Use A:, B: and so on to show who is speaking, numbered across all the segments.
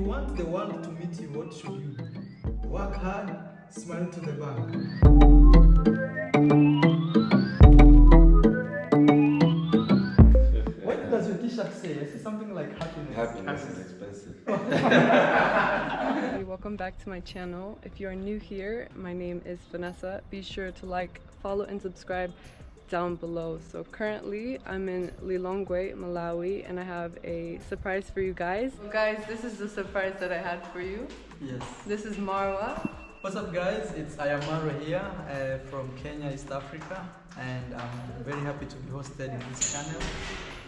A: want the world to meet you, what should you do? Work hard, smile to the bank. What does your t-shirt say? I see something like happiness.
B: Happiness is expensive.
C: Welcome back to my channel. If you are new here, my name is Vanessa. Be sure to like, follow and subscribe down below. So currently I'm in Lilongwe, Malawi, and I have a surprise for you guys. So guys, this is the surprise that I had for you.
A: Yes.
C: This is Marwa.
A: What's up guys, I am Marwa here from Kenya, East Africa, and I'm very happy to be hosted in this channel.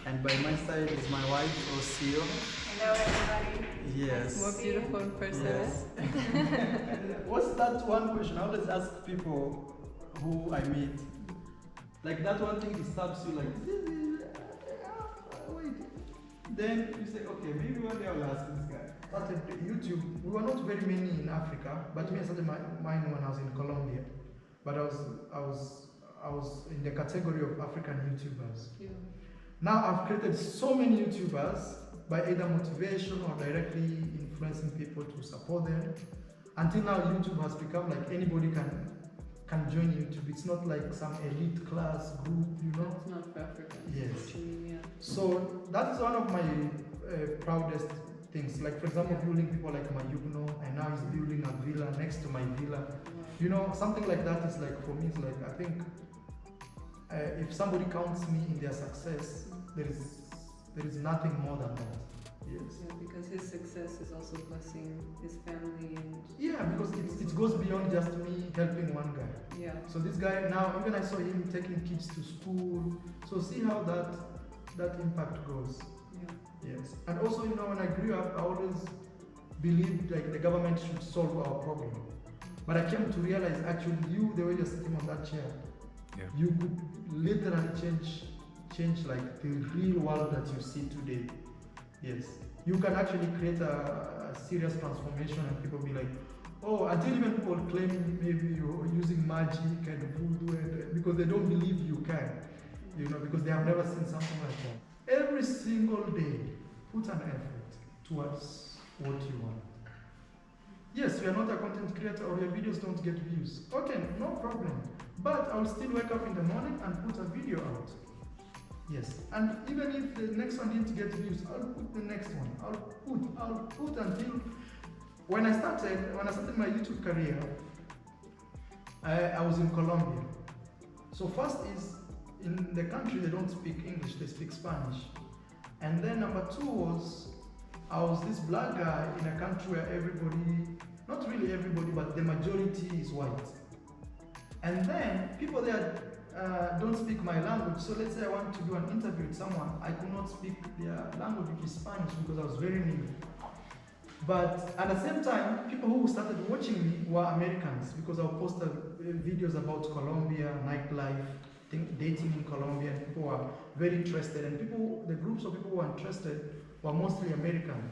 A: And by my side is my wife, Osio.
C: Hello everybody.
A: Yes.
C: More beautiful in person.
A: Yes. What's that one question I always ask people who I meet? Like that one thing disturbs you, like, wait. Then you say, okay, maybe one day I'll ask this guy. Started YouTube. We were not very many in Africa, but me I started mine when I was in Colombia. But I was in the category of African YouTubers. Yeah. Now I've created so many YouTubers by either motivation or directly influencing people to support them. Until now, YouTube has become like anybody can join YouTube. It's not like some elite class group, you know.
C: It's not for Africans.
A: Yes.
C: Yeah.
A: So that is one of my proudest things. Like for example, building people like Mayugno, and now he's building a villa next to my villa. Wow. You know, something like that is like, for me, it's like, I think if somebody counts me in their success, there is nothing more than that. Yes.
C: Yeah, because his success is also blessing his family and...
A: Yeah, because it goes beyond just me helping one guy.
C: Yeah.
A: So this guy now, even I saw him taking kids to school. So see how that impact goes. Yeah. Yes. And also, you know, when I grew up, I always believed like the government should solve our problem. But I came to realize actually the way you're sitting on that chair, yeah, you could literally change like the real world that you see today. Yes. You can actually create a serious transformation and people be like, oh, until even people claim maybe you're using magic and voodoo, because they don't believe you can, you know, because they have never seen something like that. Every single day, put an effort towards what you want. Yes, you are not a content creator or your videos don't get views. Okay, no problem. But I'll still wake up in the morning and put a video out. Yes, and even if the next one didn't get views, I'll put the next one. I'll put until when I started my YouTube career, I was in Colombia. So first is in the country they don't speak English, they speak Spanish. And then number two was I was this black guy in a country where everybody, not really everybody, but the majority is white. And then people there don't speak my language. So let's say I want to do an interview with someone, I could not speak their language, which is Spanish, because I was very new. But at the same time, people who started watching me were Americans, because I posted videos about Colombia, nightlife, dating in Colombia, and people were very interested. And the groups of people who were interested were mostly American.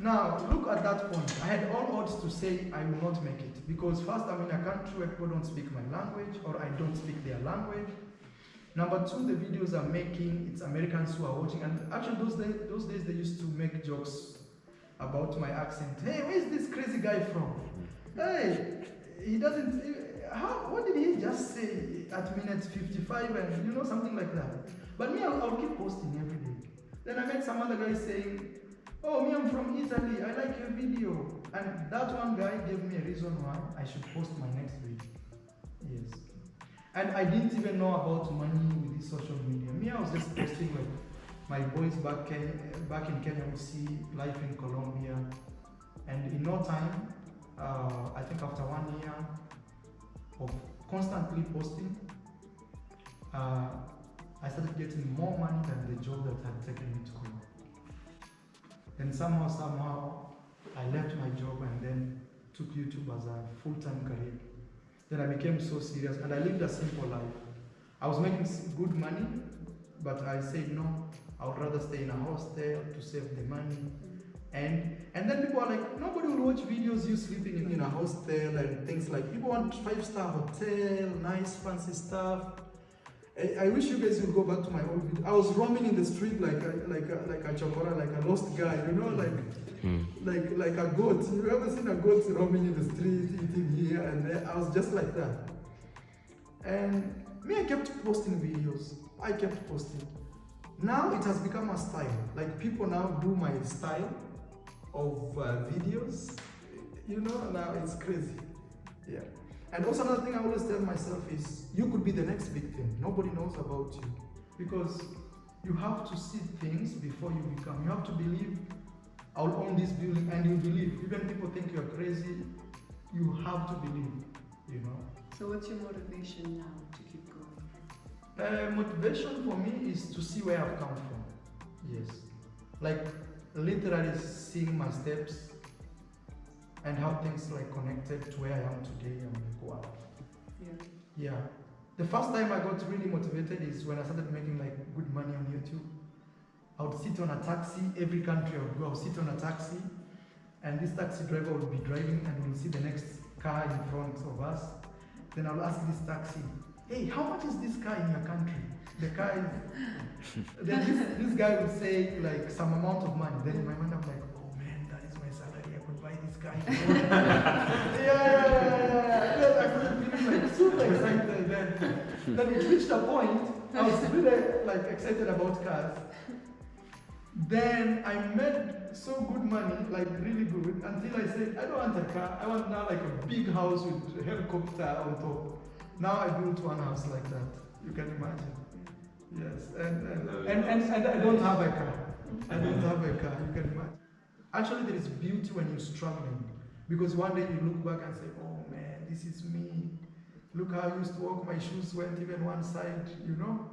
A: Now, look at that point. I had all odds to say I will not make it, because first, I'm in a country where people don't speak my language, or I don't speak their language. Number two, the videos I'm making, it's Americans who are watching, and actually those days they used to make jokes about my accent. Hey, where is this crazy guy from? Hey, he doesn't, what did he just say at minute 55, and you know, something like that. But me, I'll keep posting every day. Then I met some other guy saying, oh, me, I'm from Italy, I like your video. And that one guy gave me a reason why I should post my next video. Yes. And I didn't even know about money with this social media. Me, I was just posting like my boys back in Kenya would see life in Colombia. And in no time, I think after 1 year of constantly posting, I started getting more money than the job that had taken me to Colombia. Then somehow, I left my job and then took YouTube as a full-time career. Then I became so serious and I lived a simple life. I was making good money, but I said no, I would rather stay in a hostel to save the money. And then people are like, nobody will watch videos you sleeping in a hostel and things like, people want 5-star hotel, nice fancy stuff. I wish you guys would go back to my old video. I was roaming in the street like a chokora, like a lost guy, you know, like like a goat. You ever seen a goat roaming in the street, eating here and there? I was just like that. And me, I kept posting videos. I kept posting. Now it has become a style. Like people now do my style of videos. You know, now it's crazy. Yeah. And also another thing I always tell myself is, you could be the next big thing. Nobody knows about you. Because you have to see things before you become. You have to believe, I'll own this building, and you believe. Even people think you're crazy, you have to believe, you know.
B: So what's your motivation now to keep going?
A: Motivation for me is to see where I've come from. Yes. Like literally seeing my steps and how things like connected to where I am today. I'm like, wow. Yeah. The first time I got really motivated is when I started making like good money on YouTube. I would sit on a taxi, every country I would go, I would sit on a taxi, and this taxi driver would be driving and we'll see the next car in front of us. Then I'll ask this taxi, hey, how much is this car in your country? The car is... Then this guy would say like some amount of money. Then in my mind I'm like, oh man, that is my salary, I could buy this car. Yeah. Then I started feeling like super excited. Then it reached a point, I was really like excited about cars. Then I made so good money, like really good, until I said, I don't want a car, I want now like a big house with a helicopter on top. Now I built one house like that, you can imagine. Yes, and I don't have a car. I don't have a car, you can imagine. Actually, there is beauty when you're struggling, because one day you look back and say, oh man, this is me. Look how I used to walk, my shoes went even one side, you know?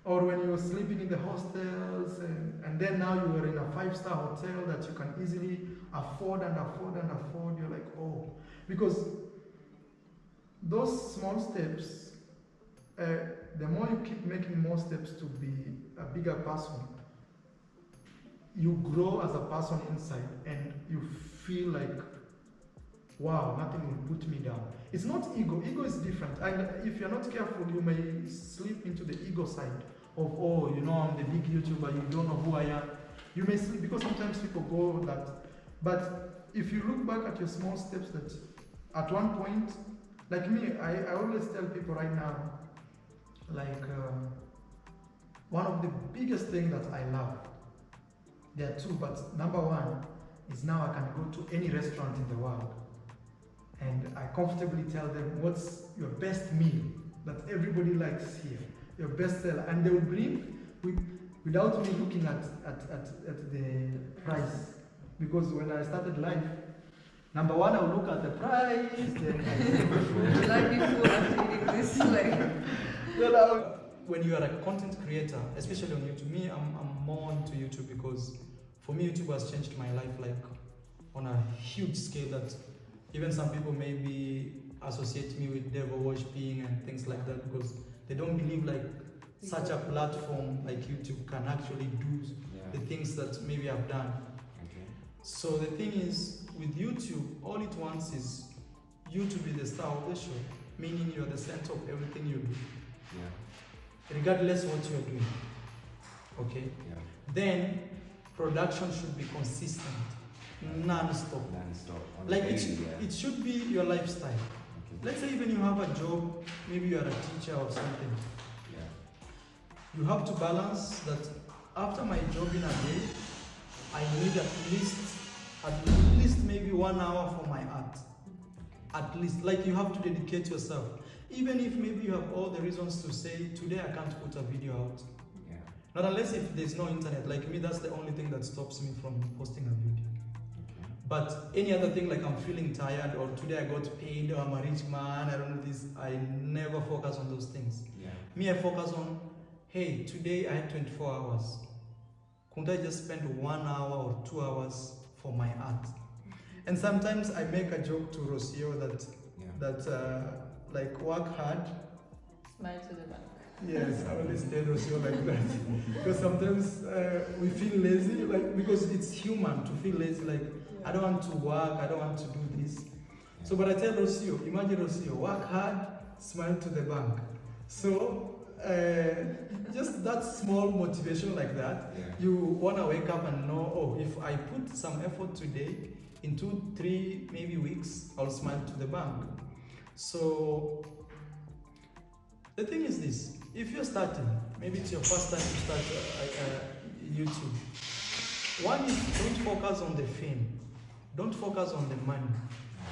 A: Or when you were sleeping in the hostels, and then now you are in a 5-star hotel that you can easily afford, you're like, oh. Because those small steps, the more you keep making more steps to be a bigger person, you grow as a person inside and you feel like, wow, nothing will put me down. It's not ego. Ego is different. And if you're not careful, you may slip into the ego side of, oh, you know, I'm the big YouTuber, you don't know who I am. You may slip, because sometimes people go that. But if you look back at your small steps, that at one point, like me, I always tell people right now, like, one of the biggest things that I love, there are two, but number one is now I can go to any restaurant in the world and I comfortably tell them what's your best meal that everybody likes here, your best seller, and they will bring without me looking at the price. Because when I started life, number one, I would look at the price, then
B: Like before after eating this, like...
A: When you are a content creator, especially on YouTube, me, I'm more into YouTube because for me, YouTube has changed my life like on a huge scale that even some people maybe associate me with devil worshipping and things like that because they don't believe like such a platform like YouTube can actually do the things that maybe I've done. Okay. So the thing is, with YouTube, all it wants is you to be the star of the show, meaning you're the center of everything you do. Yeah. Regardless what you're doing. Okay? Yeah. Then production should be consistent, non-stop. Like it should be your lifestyle. Okay. Let's say even you have a job, maybe you are a teacher or something. Yeah. You have to balance that after my job in a day, I need at least maybe 1 hour for my art. At least, like you have to dedicate yourself. Even if maybe you have all the reasons to say, today I can't put a video out. Yeah. Not unless if there's no internet. Like me, that's the only thing that stops me from posting a video. Okay. But any other thing, like I'm feeling tired, or today I got paid, or I'm a rich man, I don't know this, I never focus on those things. Yeah. Me, I focus on, hey, today I had 24 hours. Couldn't I just spend 1 hour or 2 hours for my art? And sometimes I make a joke to Rocio that like work hard.
B: Smile to the bank.
A: Yes, I always tell Rocio like that. Because sometimes we feel lazy, like because it's human to feel lazy, like I don't want to work, I don't want to do this. So but I tell Rocio, imagine Rocio, work hard, smile to the bank. So just that small motivation like that.
D: Yeah.
A: You want to wake up and know, oh, if I put some effort today, in 2-3 maybe weeks, I'll smile to the bank. So the thing is this: if you're starting, maybe it's your first time to start YouTube. One is, don't focus on the fame, don't focus on the money,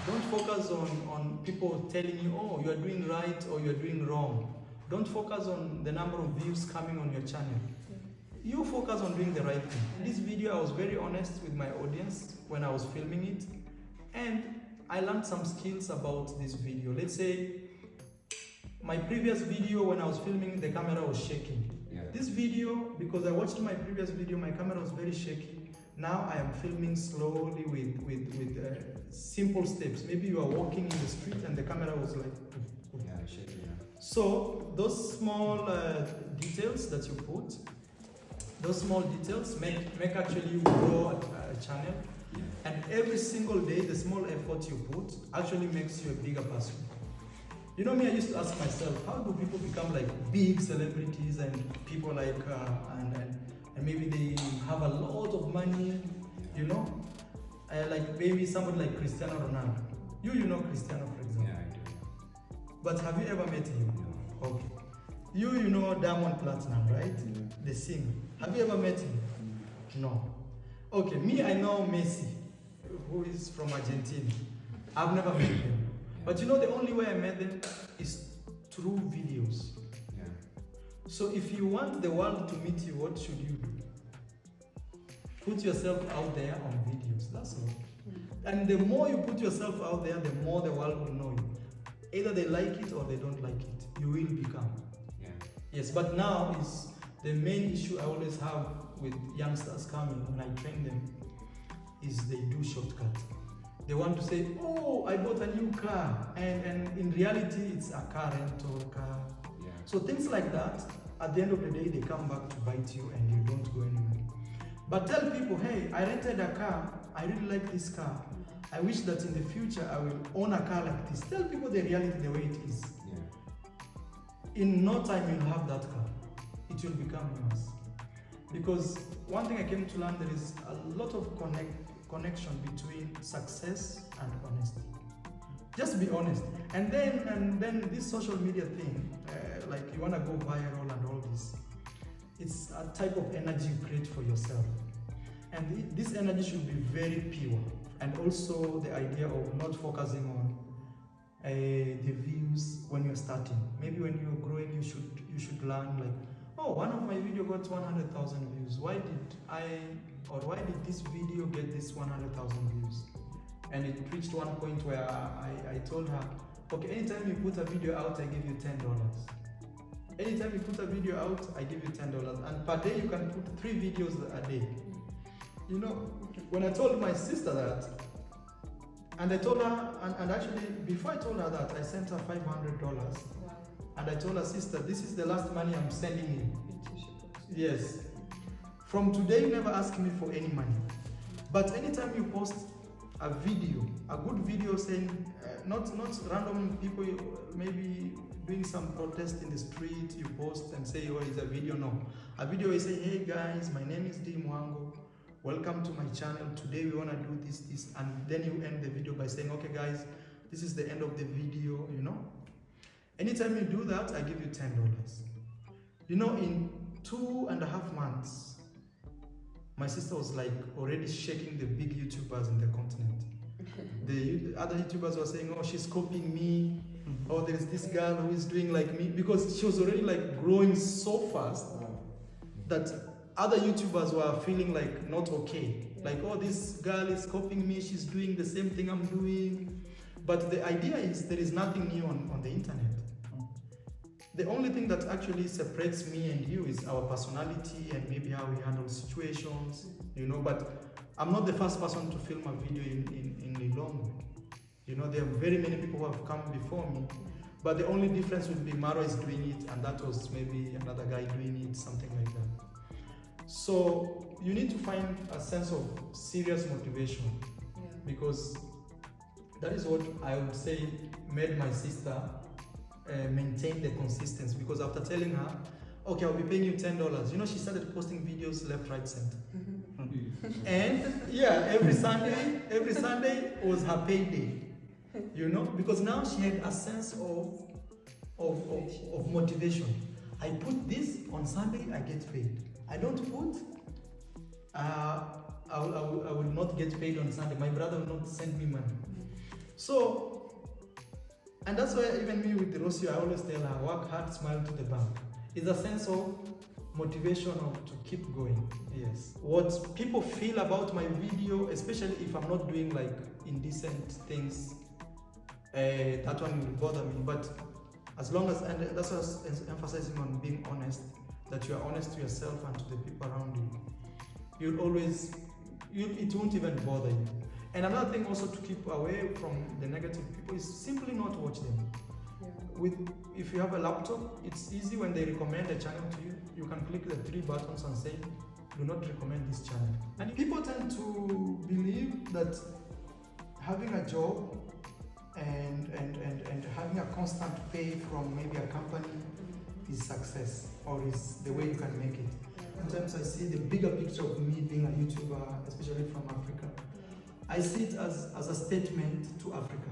A: don't focus on people telling you, oh, you are doing right or you are doing wrong. Don't focus on the number of views coming on your channel. You focus on doing the right thing. This video, I was very honest with my audience when I was filming it, and I learned some skills about this video. Let's say my previous video, when I was filming, the camera was shaking.
D: Yeah.
A: This video, because I watched my previous video, my camera was very shaky. Now I am filming slowly with simple steps. Maybe you are walking in the street and the camera was like,
D: Yeah, shaking. Yeah.
A: so those small details that you put, those small details make actually you grow a channel.
D: Yeah.
A: And every single day, the small effort you put actually makes you a bigger person. You know me, I used to ask myself, how do people become like big celebrities and people like, and maybe they have a lot of money, you know? Like maybe somebody like Cristiano Ronaldo. You know Cristiano, for example.
D: Yeah, I do.
A: But have you ever met him?
D: No.
A: Okay. You know Diamond Platinum, right? The singer. Have you ever met him? No. Okay, me, I know Messi, who is from Argentina. I've never met him. But you know, the only way I met them is through videos.
D: Yeah.
A: So if you want the world to meet you, what should you do? Put yourself out there on videos, that's all. And the more you put yourself out there, the more the world will know you. Either they like it or they don't like it. You will become.
D: Yeah.
A: Yes, but now is the main issue I always have with youngsters coming when I train them is they do shortcuts. They want to say, oh, I bought a new car, and in reality it's a car rental car.
D: Yeah.
A: So things like that, at the end of the day, they come back to bite you and you don't go anywhere. But tell people, hey, I rented a car, I really like this car. I wish that in the future I will own a car like this. Tell people the reality the way it is.
D: Yeah.
A: In no time you'll have that car. It will become yours. Because one thing I came to learn, there is a lot of connection between success and honesty. Just be honest. And then this social media thing, like you want to go viral and all this, it's a type of energy you create for yourself. And this energy should be very pure. And also the idea of not focusing on the views when you're starting. Maybe when you're growing, you should learn like, oh, one of my video got 100,000 views. Why did this video get this 100,000 views? And it reached one point where I told her, okay, anytime you put a video out, I give you $10. Anytime you put a video out, I give you $10. And per day, you can put 3 videos a day. You know, when I told my sister that, and I told her, and actually, before I told her that, I sent her $500.
B: Wow.
A: And I told her, sister, this is the last money I'm sending you. Yes. From today, never ask me for any money. But anytime you post a video, a good video saying, not random people, maybe doing some protest in the street, you post and say, oh, it's a video. No. A video is saying, hey guys, my name is D Mwango. Welcome to my channel. Today we want to do this. And then you end the video by saying, okay guys, this is the end of the video, you know. Anytime you do that, I give you $10. You know, in 2.5 months, my sister was like already shaking the big YouTubers in the continent. The other YouTubers were saying, oh, she's copying me. Oh, there's this girl who is doing like me. Because she was already like growing so fast that other YouTubers were feeling like not okay. Like, oh, this girl is copying me. She's doing the same thing I'm doing. But the idea is there is nothing new on the internet. The only thing that actually separates me and you is our personality and maybe how we handle situations, you know. But I'm not the first person to film a video in Lilongwe. You know, there are very many people who have come before me. But the only difference would be Marwa is doing it and that was maybe another guy doing it, something like that. So you need to find a sense of serious motivation, because that is what I would say made my sister maintain the consistency, because after telling her, okay, I'll be paying you $10, you know, she started posting videos left, right, center. And yeah, every Sunday was her payday, you know, because now she had a sense of motivation. I put this on Sunday, I get paid. I don't put, I will not get paid on Sunday. My brother will not send me money. So, and that's why even me with the Rocio, I always tell her, work hard, smile to the bank. It's a sense of motivation to keep going. Yes. What people feel about my video, especially if I'm not doing like indecent things, that one will bother me. But as long as, and that's why I was emphasizing on being honest, that you are honest to yourself and to the people around you. You'll always, it won't even bother you. And another thing also to keep away from the negative people is simply not watch them. Yeah. If you have a laptop, it's easy when they recommend a channel to you. You can click the 3 buttons and say, do not recommend this channel. And people tend to believe that having a job and having a constant pay from maybe a company is success, or is the way you can make it. Sometimes I see the bigger picture of me being a YouTuber, especially from Africa. I see it as a statement to Africa.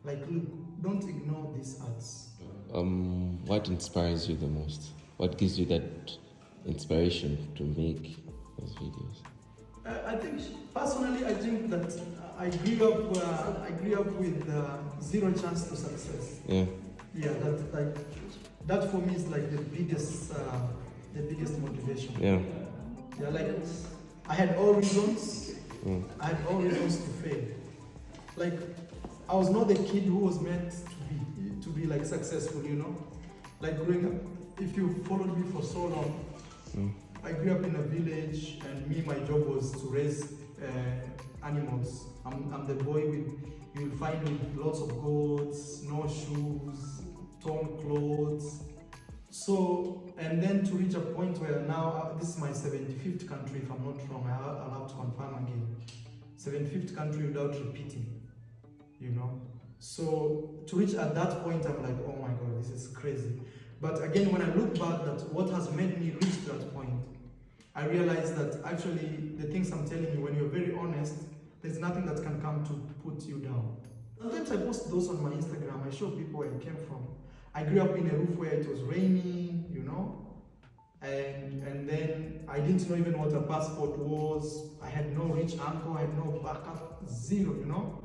A: Like, look, don't ignore these ads.
E: What inspires you the most? What gives you that inspiration to make those videos?
A: I think, personally, I think that I grew up with zero chance to success.
E: Yeah.
A: Yeah, that for me is like the biggest motivation.
E: Yeah.
A: Yeah, like I had all reasons. I had all reasons to fail. Like, I was not the kid who was meant to be like successful, you know. Like growing up, if you followed me for so long, I grew up in a village, and my job was to raise animals. I'm the boy you'll find with lots of goats, no shoes, torn clothes. So, and then to reach a point where now, this is my 75th country, if I'm not wrong, I'll have to confirm again. 75th country without repeating, you know. So, to reach at that point, I'm like, oh my God, this is crazy. But again, when I look back at what has made me reach that point, I realize that actually the things I'm telling you, when you're very honest, there's nothing that can come to put you down. Sometimes I post those on my Instagram, I show people where I came from. I grew up in a roof where it was raining, you know, and then I didn't know even what a passport was. I had no rich uncle, I had no backup, zero, you know.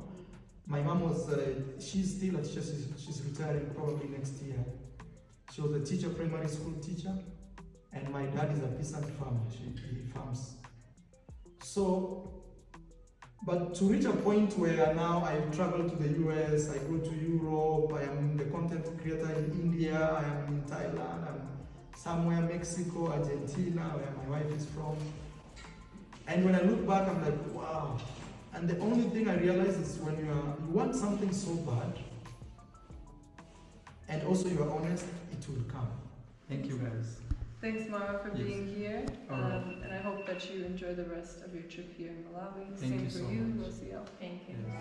A: My mom was, she's still a teacher, she's retiring probably next year. She was a teacher, primary school teacher, and my dad is a peasant farmer, he farms. So, but to reach a point where now I travel to the US, I go to Europe, I am the content creator in India, I am in Thailand, I'm somewhere, Mexico, Argentina, where my wife is from. And when I look back, I'm like, wow. And the only thing I realize is when you want something so bad, and also you are honest, it will come. Thank you guys.
B: Thanks, Marwa, for being here.
A: Right.
B: And I hope that you enjoy the rest of your trip here in Malawi.
A: Thank
B: Same
A: you
B: for
A: so
B: you,
A: much.
B: Rocio. Thank you.
A: Yes.